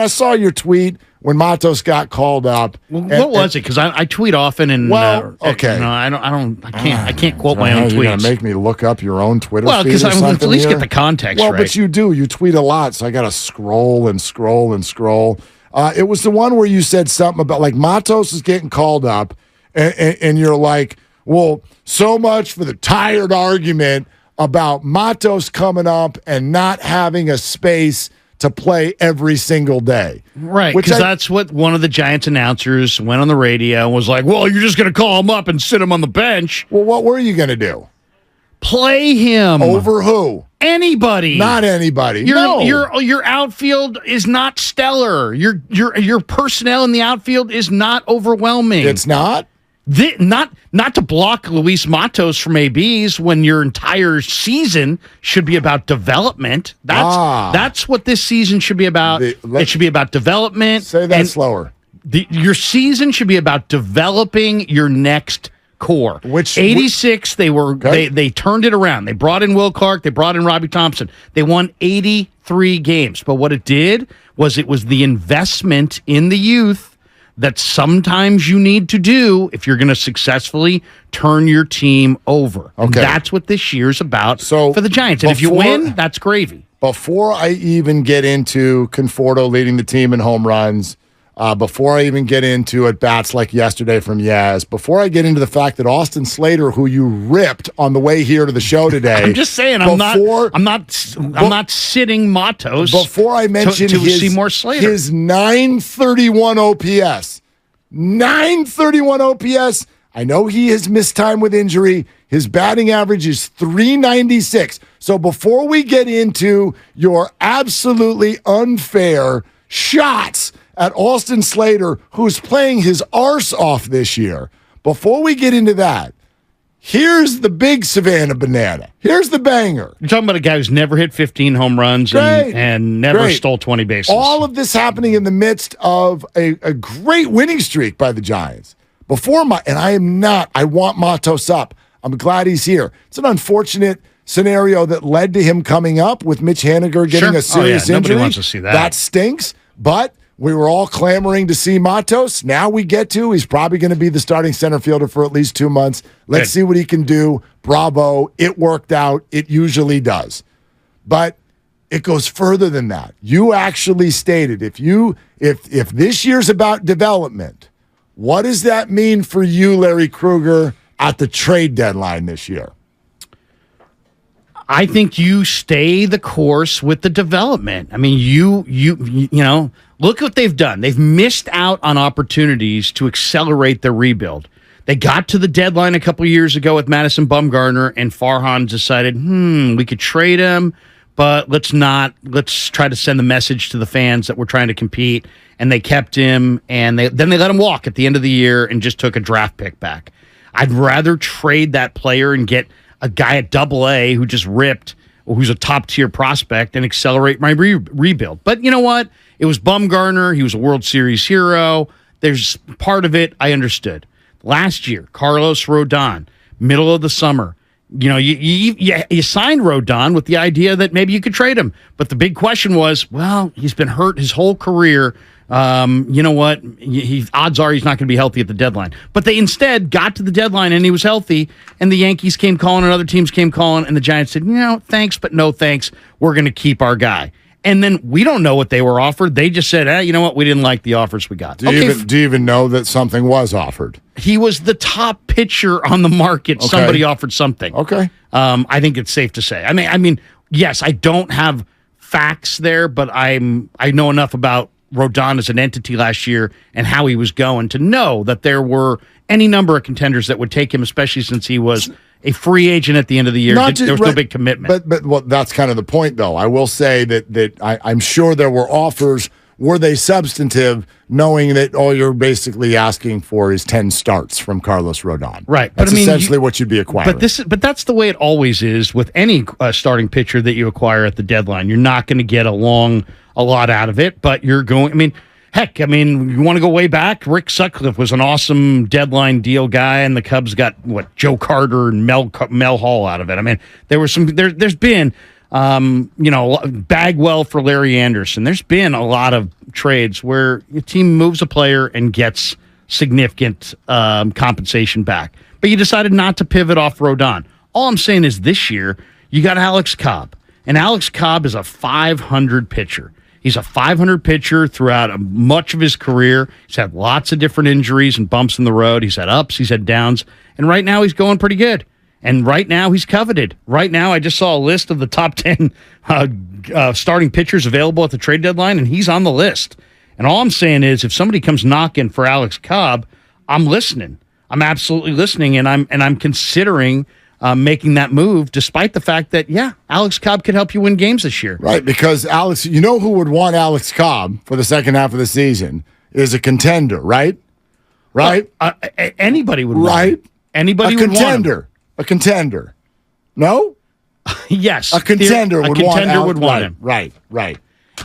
I saw your tweet when Matos got called up. Well, what was it? Because I tweet often, and okay, I can't quote my own tweets. You're gonna make me look up your own Twitter. Well, because I at least get the context right. Well, but you do. You tweet a lot, so I got to scroll and scroll and scroll. It was the one where you said something about like Matos is getting called up, and you're like, well, so much for the tired argument about Matos coming up and not having a space to play every single day. Right, because that's what one of the Giants announcers went on the radio and was like, well, you're just going to call him up and sit him on the bench. Well, what were you going to do? Play him. Over who? Anybody. Not anybody. Your outfield is not stellar. Your personnel in the outfield is not overwhelming. It's not? Not to block Luis Matos from ABs when your entire season should be about development. That's what this season should be about. It should be about development. Say that slower. Your season should be about developing your next core. 86, they turned it around. They brought in Will Clark. They brought in Robbie Thompson. They won 83 games. But what it did was the investment in the youth that sometimes you need to do if you're going to successfully turn your team over. Okay. And that's what this year's about for the Giants. And if you win, that's gravy. Before I even get into Conforto leading the team in home runs, before I even get into at-bats like yesterday from Yaz, before I get into the fact that Austin Slater, who you ripped on the way here to the show today. I'm just saying, I'm not sitting Matos before I mention to see more Slater. His 931 OPS. 931 OPS. I know he has missed time with injury. His batting average is 396. So before we get into your absolutely unfair shots at Austin Slater, who's playing his arse off this year. Before we get into that, here's the big Savannah banana. Here's the banger. You're talking about a guy who's never hit 15 home runs and never stole 20 bases. All of this happening in the midst of a great winning streak by the Giants. I want Matos up. I'm glad he's here. It's an unfortunate scenario that led to him coming up with Mitch Haniger getting a serious injury. Nobody wants to see that. That stinks, but we were all clamoring to see Matos. Now we get to. He's probably going to be the starting center fielder for at least 2 months. Let's see what he can do. Bravo. It worked out. It usually does. But it goes further than that. You actually stated if this year's about development, what does that mean for you, Larry Krueger, at the trade deadline this year? I think you stay the course with the development. I mean, you know, look what they've done. They've missed out on opportunities to accelerate their rebuild. They got to the deadline a couple of years ago with Madison Bumgarner, and Farhan decided, we could trade him, but let's try to send the message to the fans that we're trying to compete. And they kept him, and then they let him walk at the end of the year and just took a draft pick back. I'd rather trade that player and get a guy at AA who just ripped, or who's a top-tier prospect, and accelerate my rebuild. But you know what? It was Bumgarner. He was a World Series hero. There's part of it I understood. Last year, Carlos Rodon, middle of the summer. You know, you signed Rodon with the idea that maybe you could trade him. But the big question was, well, he's been hurt his whole career. You know what? Odds are he's not going to be healthy at the deadline. But they instead got to the deadline and he was healthy, and the Yankees came calling and other teams came calling, and the Giants said, thanks, but no thanks. We're going to keep our guy. And then we don't know what they were offered. They just said, you know what? We didn't like the offers we got. Do you even know that something was offered? He was the top pitcher on the market. Okay. Somebody offered something. Okay. I think it's safe to say. I mean, yes, I don't have facts there, but I know enough about Rodon as an entity last year and how he was going to know that there were any number of contenders that would take him, especially since he was a free agent at the end of the year. There was no big commitment. But well, that's kind of the point, though. I will say that I'm sure there were offers. Were they substantive, knowing that all you're basically asking for is 10 starts from Carlos Rodon? Right. That's essentially what you'd be acquiring. But that's the way it always is with any starting pitcher that you acquire at the deadline. You're not going to get a lot out of it, but you're going, you want to go way back? Rick Sutcliffe was an awesome deadline deal guy, and the Cubs got, Joe Carter and Mel Hall out of it. I mean, there's been Bagwell for Larry Anderson. There's been a lot of trades where your team moves a player and gets significant compensation back. But you decided not to pivot off Rodon. All I'm saying is this year, you got Alex Cobb. And Alex Cobb is a 500 pitcher. He's a 500 pitcher throughout much of his career. He's had lots of different injuries and bumps in the road. He's had ups, he's had downs. And right now, he's going pretty good. And right now, he's coveted. Right now, I just saw a list of the top 10 starting pitchers available at the trade deadline, and he's on the list. And all I'm saying is, if somebody comes knocking for Alex Cobb, I'm listening. I'm absolutely listening, and I'm considering making that move, despite the fact that, Alex Cobb could help you win games this year. Right, because Alex, you know who would want Alex Cobb for the second half of the season is a contender, right? Right? Anybody would want him. Anybody would want him. A contender. No? Yes. A contender would want him. Right.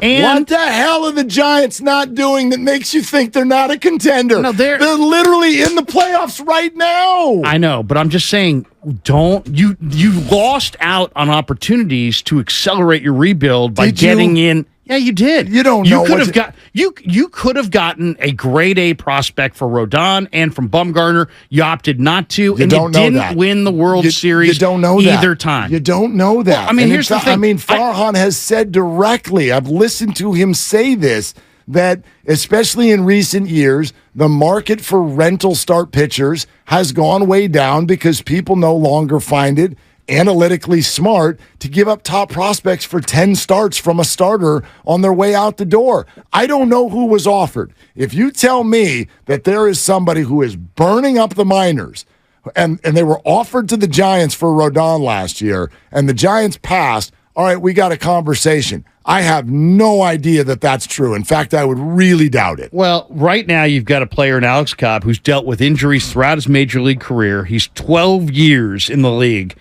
And what the hell are the Giants not doing that makes you think they're not a contender? No, they're literally in the playoffs right now. I know, but I'm just saying, you lost out on opportunities to accelerate your rebuild by getting in. Yeah, you did. You don't know. You could have gotten a grade A prospect for Rodon and from Bumgarner. You opted not to, and you didn't win the World Series. You don't know either time. You don't know that. Well, here's the thing. Farhan has said directly. I've listened to him say this, that especially in recent years, the market for rental start pitchers has gone way down because people no longer find it analytically smart to give up top prospects for 10 starts from a starter on their way out the door. I don't know who was offered. If you tell me that there is somebody who is burning up the minors and they were offered to the Giants for Rodon last year and the Giants passed, all right, we got a conversation. I have no idea that that's true. In fact, I would really doubt it. Well, right now you've got a player in Alex Cobb who's dealt with injuries throughout his major league career. He's 12 years in the league.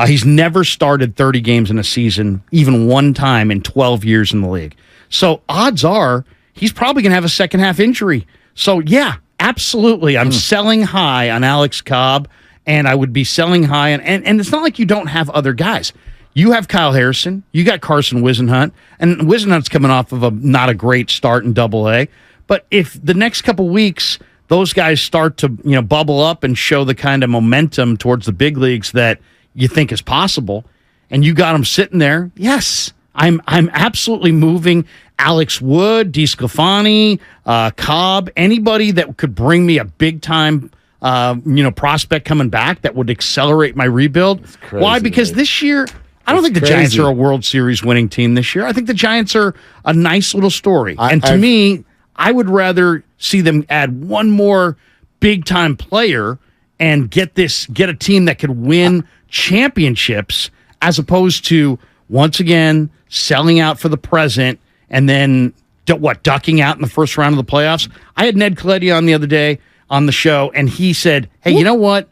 He's never started 30 games in a season, even one time in 12 years in the league. So odds are he's probably going to have a second half injury. So, yeah, absolutely. I'm selling high on Alex Cobb, and I would be selling high. And it's not like you don't have other guys. You have Kyle Harrison. You got Carson Whisenhunt. And Whisenhunt's coming off of not a great start in Double-A. But if the next couple weeks those guys start to bubble up and show the kind of momentum towards the big leagues that you think is possible, and you got them sitting there, yes, I'm absolutely moving Alex Wood, DeSclafani, Cobb, anybody that could bring me a big-time prospect coming back that would accelerate my rebuild. Crazy, why? Because this year, I don't think the Giants are a World Series winning team this year. I think the Giants are a nice little story. And to me, I would rather see them add one more big-time player and get a team that could win championships as opposed to, once again, selling out for the present and then, ducking out in the first round of the playoffs. I had Ned Colletti on the other day on the show, and he said, hey, you know what?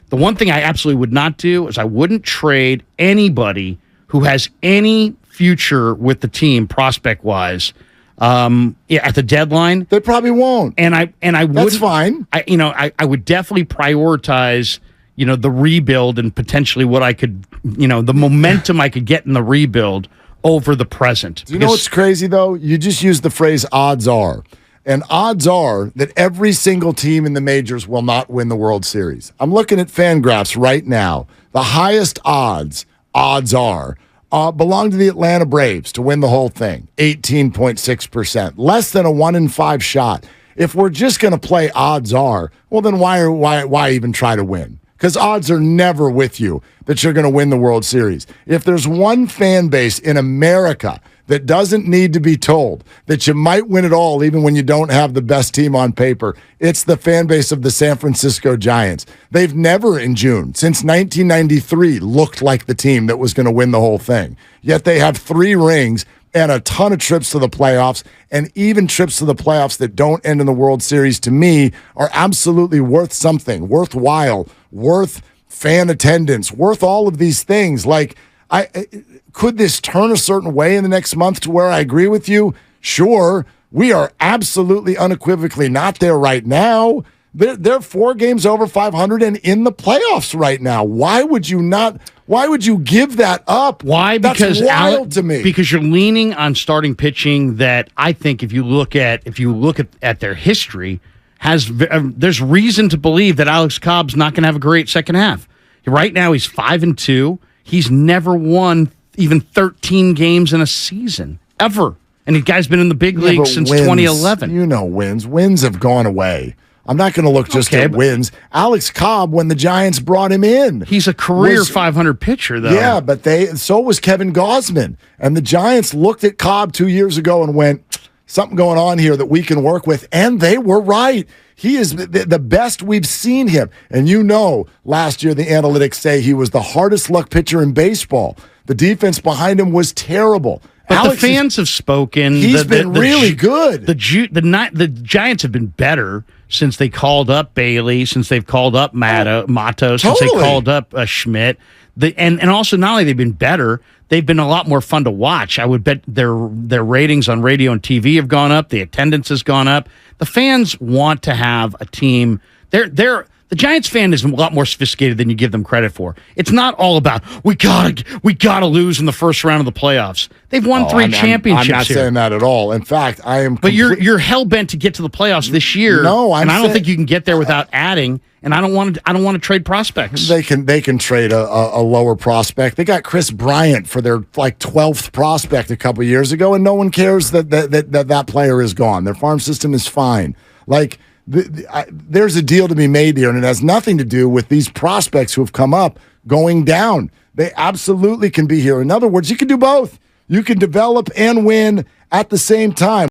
The one thing I absolutely would not do is I wouldn't trade anybody who has any future with the team prospect-wise at the deadline. They probably won't. And I would. That's fine. I would definitely prioritize the rebuild and potentially what I could, the momentum I could get in the rebuild over the present. Do you know what's crazy, though? You just used the phrase odds are. And odds are that every single team in the majors will not win the World Series. I'm looking at Fangraphs right now. The highest odds are, belong to the Atlanta Braves to win the whole thing, 18.6%. Less than a 1 in 5 shot. If we're just going to play odds are, well, then why even try to win? Because odds are never with you that you're going to win the World Series. If there's one fan base in America that doesn't need to be told that you might win it all even when you don't have the best team on paper, it's the fan base of the San Francisco Giants. They've never in June, since 1993, looked like the team that was going to win the whole thing. Yet they have 3 rings and a ton of trips to the playoffs, and even trips to the playoffs that don't end in the World Series, to me, are absolutely worth something, worthwhile, worth fan attendance, worth all of these things. Like, could this turn a certain way in the next month to where I agree with you? Sure. We are absolutely unequivocally not there right now, They're 4 games over 500 and in the playoffs right now. Why would you not? Why would you give that up? Why? That's Because wild to me. Because you're leaning on starting pitching that I think if you look at their history, there's reason to believe that Alex Cobb's not going to have a great second half. Right now he's 5-2. He's never won even 13 games in a season ever, and the guy's been in the big league since 2011. You know, wins have gone away. I'm not going to look just at wins. Alex Cobb, when the Giants brought him in, he's a career 500 pitcher, though. Yeah, but so was Kevin Gausman, and the Giants looked at Cobb 2 years ago and went, something going on here that we can work with, and they were right. He is the best we've seen him, and last year the analytics say he was the hardest luck pitcher in baseball. The defense behind him was terrible. But the fans have spoken. He's been really good. The Giants have been better since they called up Bailey, since they've called up Mato, since they called up Schmidt. And also, not only they've been better, they've been a lot more fun to watch. I would bet their ratings on radio and TV have gone up. The attendance has gone up. The fans want to have a team. The Giants fan is a lot more sophisticated than you give them credit for. It's not all about we gotta lose in the first round of the playoffs. They've won 3 championships. I'm not saying that at all. In fact, I am. But you're hell bent to get to the playoffs this year. No, I don't think you can get there without adding. And I don't want to trade prospects. They can trade a lower prospect. They got Chris Bryant for their 12th prospect a couple years ago, and no one cares that player is gone. Their farm system is fine. There's a deal to be made here, and it has nothing to do with these prospects who have come up going down. They absolutely can be here. In other words, you can do both. You can develop and win at the same time.